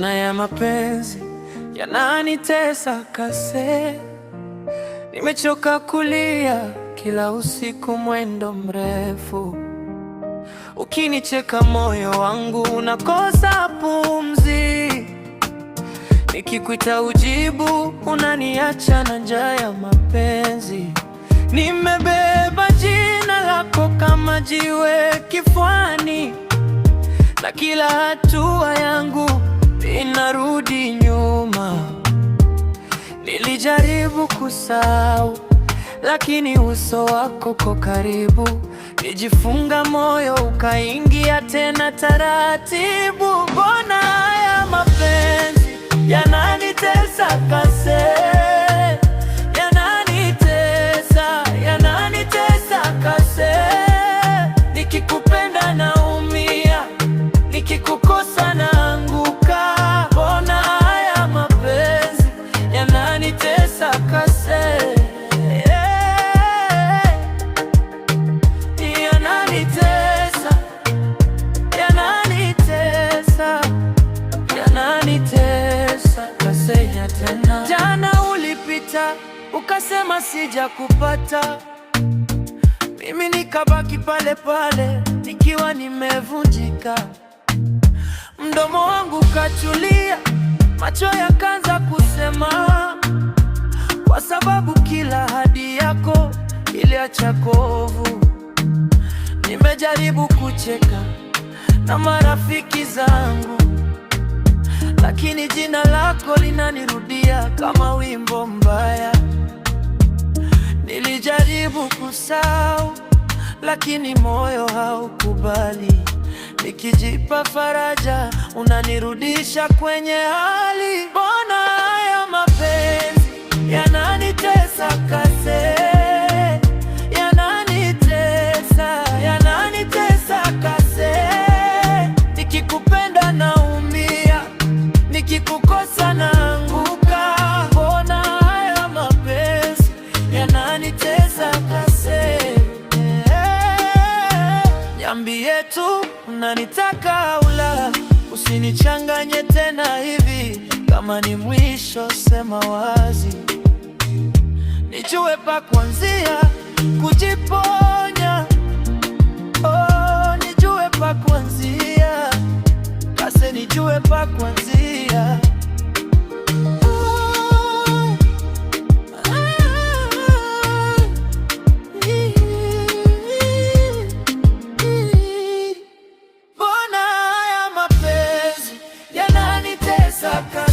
Mbona ya mapenzi yananitesa kase, nimechoka kulia kila usiku mwendo mrefu. Ukinicheka moyo wangu unakosa pumzi, nikikuita ujibu unaniacha na njaa ya mapenzi. Nimebeba jina lako kama jiwe kifuani, na kila hatua yangu inarudi nyuma. Nilijaribu kusahau, lakini uso wako uko karibu. Nijifunga moyo ukaingia tena taratibu. Mbona haya mapenzi yananitesa kase, yananitesa kase. Nikikupenda naumia, nikikukosa naanguka. Mbona haya mapenzi yananitesa kase, yananitesa kase ya tena. Jana ulipita ukasema sija kupata, mimi nikabaki pale pale nikiwa nimevunjika. Mdomo wangu kachulia, macho yakaanza kusema, kwa sababu kila ahadi yako iliacha kovu. Nimejaribu kucheka na marafiki zangu, lakini jina lako linanirudia kama wimbo mbaya. Nilijaribu kusahau, lakini moyo haukubali. Nikijipa faraja, unanirudisha kwenye hali. Mbona haya mapenzi yananitesa kase, yananitesa kase. Nikikupenda naumia, nikikukosa naanguka. Mbona haya mapenzi yananitesa kase. Niambie tu unanitaka au la, usinichanganye tena hivi. Kama ni mwisho sema wazi, nijue pa kuanzia kujiponya. Oh, nijue pa kuanzia kase, nijue pa kuanzia. Mbona haya mapenzi yananitesa kase.